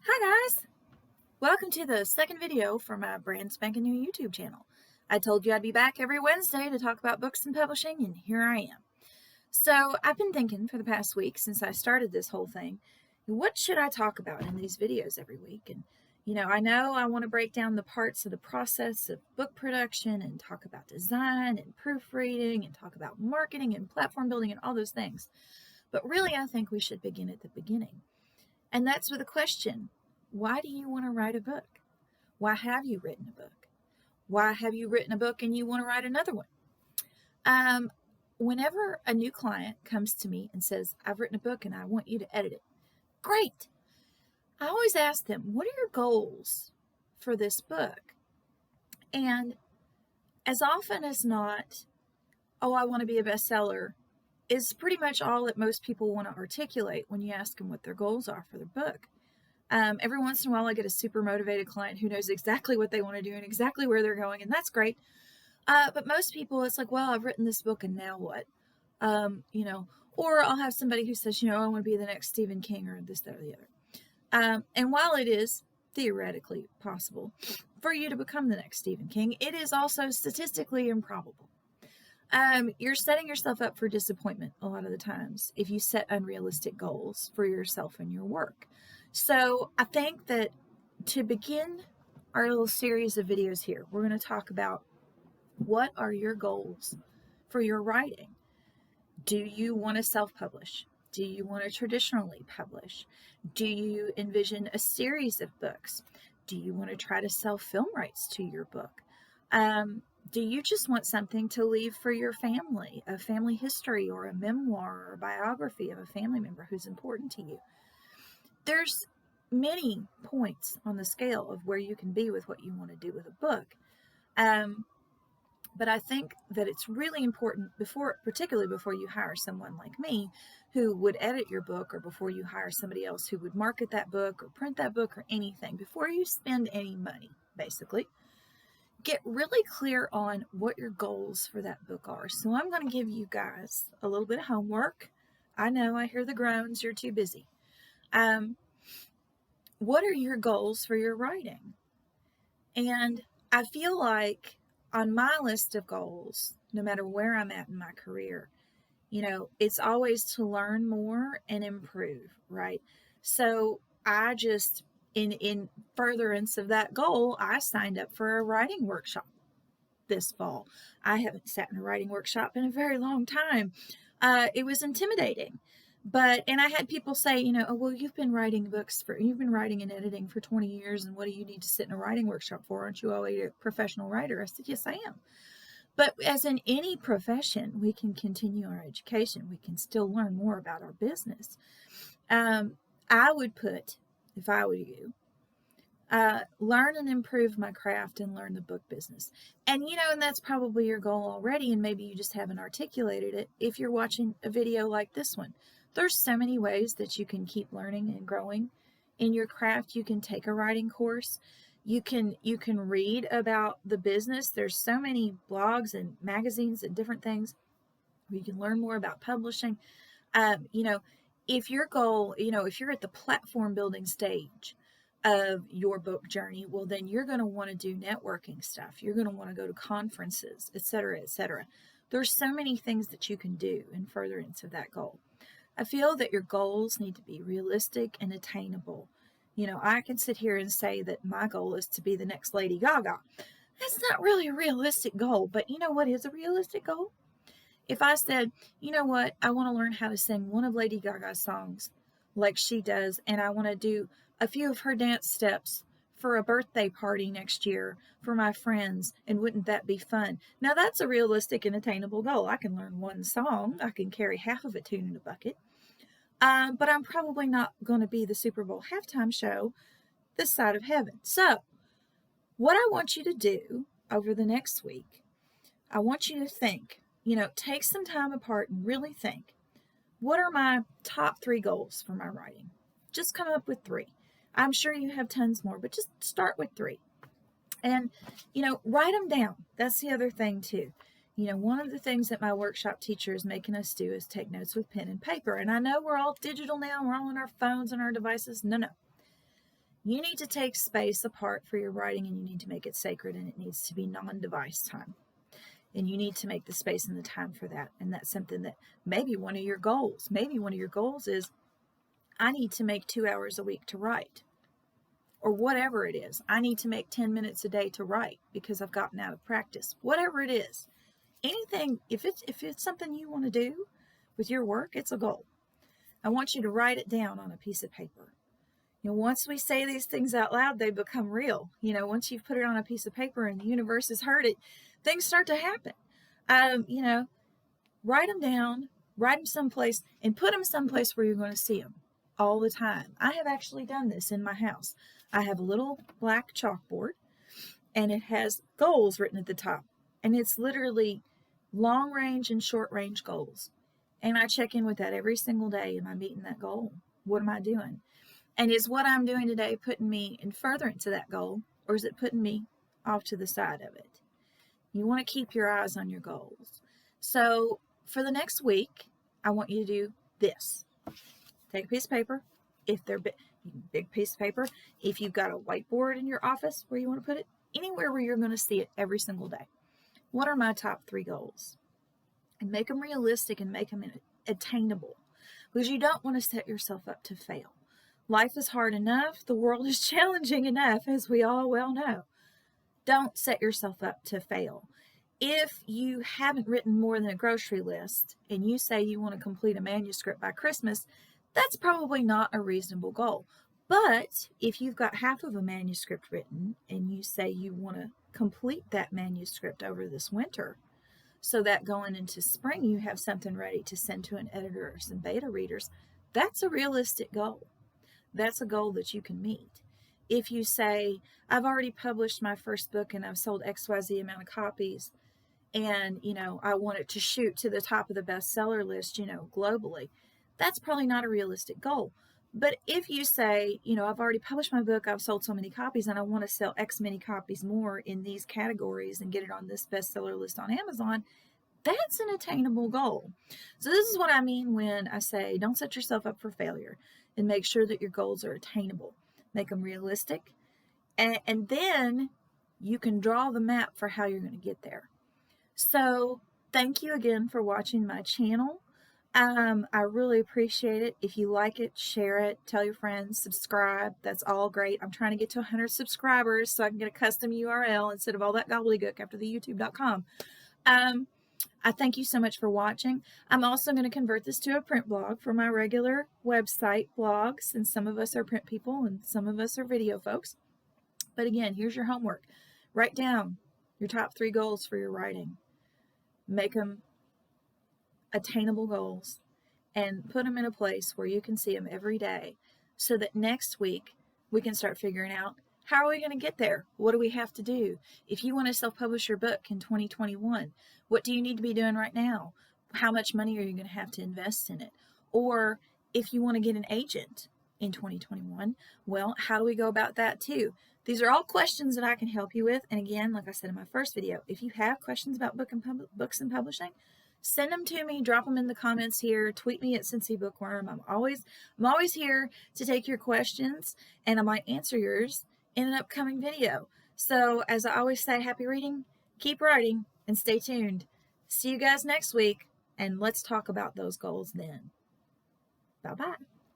Hi guys! Welcome to the second video for my brand spanking new YouTube channel. I told you I'd be back every Wednesday to talk about books and publishing, and here I am. So I've been thinking for the past week since I started this whole thing, what should I talk about in these videos every week? And I know I want to break down the parts of the process of book production and talk about design and proofreading and talk about marketing and platform building and all those things. But really, I think we should begin at the beginning. And that's with a question. Why do you want to write a book? Why have you written a book? Why have you written a book and you want to write another one? Whenever a new client comes to me and says, I've written a book and I want you to edit it, great. I always ask them, what are your goals for this book? And as often as not, oh, I want to be a bestseller is pretty much all that most people want to articulate when you ask them what their goals are for their book. Every once in a while, I get a super motivated client who knows exactly what they want to do and exactly where they're going, and that's great. But most people, it's like, well, I've written this book, and now what? Or I'll have somebody who says, I want to be the next Stephen King or this, that, or the other. And while it is theoretically possible for you to become the next Stephen King, it is also statistically improbable. You're setting yourself up for disappointment a lot of the times if you set unrealistic goals for yourself and your work. So I think that to begin our little series of videos here, we're going to talk about what are your goals for your writing. Do you want to self-publish? Do you want to traditionally publish? Do you envision a series of books? Do you want to try to sell film rights to your book? Do you just want something to leave for your family, a family history or a memoir or a biography of a family member who's important to you? There's many points on the scale of where you can be with what you want to do with a book. But I think that it's really important particularly before you hire someone like me who would edit your book, or before you hire somebody else who would market that book or print that book or anything, before you spend any money, basically, get really clear on what your goals for that book are. So I'm going to give you guys a little bit of homework. I know, I hear the groans, you're too busy. What are your goals for your writing? And I feel like on my list of goals, no matter where I'm at in my career, it's always to learn more and improve, right? So I just, in furtherance of that goal, I signed up for a writing workshop this fall. I haven't sat in a writing workshop in a very long time. It was intimidating. And I had people say, oh, well, you've been writing and editing for 20 years, and what do you need to sit in a writing workshop for? Aren't you already a professional writer? I said, yes, I am. But as in any profession, we can continue our education. We can still learn more about our business. I would put, if I were you, learn and improve my craft and learn the book business. And that's probably your goal already, and maybe you just haven't articulated it if you're watching a video like this one. There's so many ways that you can keep learning and growing in your craft. You can take a writing course. You can read about the business. There's so many blogs and magazines and different things where you can learn more about publishing. If your goal, if you're at the platform building stage of your book journey, well, then you're going to want to do networking stuff. You're going to want to go to conferences, etc., etc. There's so many things that you can do in furtherance of that goal. I feel that your goals need to be realistic and attainable. I can sit here and say that my goal is to be the next Lady Gaga. That's not really a realistic goal, but you know what is a realistic goal? If I said, you know what, I want to learn how to sing one of Lady Gaga's songs like she does, and I want to do a few of her dance steps for a birthday party next year for my friends, and wouldn't that be fun? Now that's a realistic and attainable goal. I can learn one song. I can carry half of a tune in a bucket. But I'm probably not going to be the Super Bowl halftime show this side of heaven. So what I want you to do over the next week, I want you to think, take some time apart and really think, what are my top 3 goals for my writing? Just come up with 3. I'm sure you have tons more, but just start with 3. And, write them down. That's the other thing too. One of the things that my workshop teacher is making us do is take notes with pen and paper. And I know we're all digital now. We're all on our phones and our devices. No. You need to take space apart for your writing, and you need to make it sacred, and it needs to be non-device time. And you need to make the space and the time for that. And that's something that maybe one of your goals, is I need to make 2 hours a week to write, or whatever it is. I need to make 10 minutes a day to write because I've gotten out of practice. Whatever it is, anything, if it's something you want to do with your work, it's a goal. I want you to write it down on a piece of paper. Once we say these things out loud, they become real. Once you've put it on a piece of paper and the universe has heard it, things start to happen. Write them down, write them someplace, and put them someplace where you're going to see them all the time. I have actually done this in my house. I have a little black chalkboard, and it has goals written at the top. And it's literally long range and short range goals. And I check in with that every single day. Am I meeting that goal? What am I doing? And is what I'm doing today putting me in furtherance of that goal, or is it putting me off to the side of it? You want to keep your eyes on your goals. So for the next week, I want you to do this. Take a piece of paper. If they're big piece of paper. If you've got a whiteboard in your office where you want to put it, anywhere where you're going to see it every single day. What are my top 3 goals? And make them realistic and make them attainable, because you don't want to set yourself up to fail. Life is hard enough. The world is challenging enough, as we all well know. Don't set yourself up to fail. If you haven't written more than a grocery list and you say you want to complete a manuscript by Christmas, that's probably not a reasonable goal. But if you've got half of a manuscript written and you say you want to complete that manuscript over this winter, so that going into spring you have something ready to send to an editor or some beta readers, that's a realistic goal. That's a goal that you can meet. If you say, I've already published my first book and I've sold XYZ amount of copies, and I want it to shoot to the top of the bestseller list, globally, that's probably not a realistic goal. But if you say, I've already published my book, I've sold so many copies, and I want to sell X many copies more in these categories and get it on this bestseller list on Amazon, that's an attainable goal. So this is what I mean when I say don't set yourself up for failure, and make sure that your goals are attainable. Make them realistic, and then you can draw the map for how you're going to get there. So thank you again for watching my channel. I really appreciate it. If you like it, share it, tell your friends, subscribe. That's all great. I'm trying to get to 100 subscribers so I can get a custom URL instead of all that gobbledygook after the youtube.com. I thank you so much for watching. I'm also going to convert this to a print blog for my regular website blogs, and some of us are print people and some of us are video folks. But again, here's your homework. Write down your top 3 goals for your writing. Make them attainable goals and put them in a place where you can see them every day, so that next week we can start figuring out, how are we going to get there? What do we have to do? If you want to self-publish your book in 2021, what do you need to be doing right now? How much money are you going to have to invest in it? Or if you want to get an agent in 2021, well, how do we go about that too? These are all questions that I can help you with. And again, like I said in my first video, if you have questions about books and publishing, send them to me, drop them in the comments here, tweet me at Cincy Bookworm. I'm always here to take your questions, and I might answer yours in an upcoming video. So as I always say, happy reading, keep writing, and stay tuned. See you guys next week, and let's talk about those goals then. Bye-bye.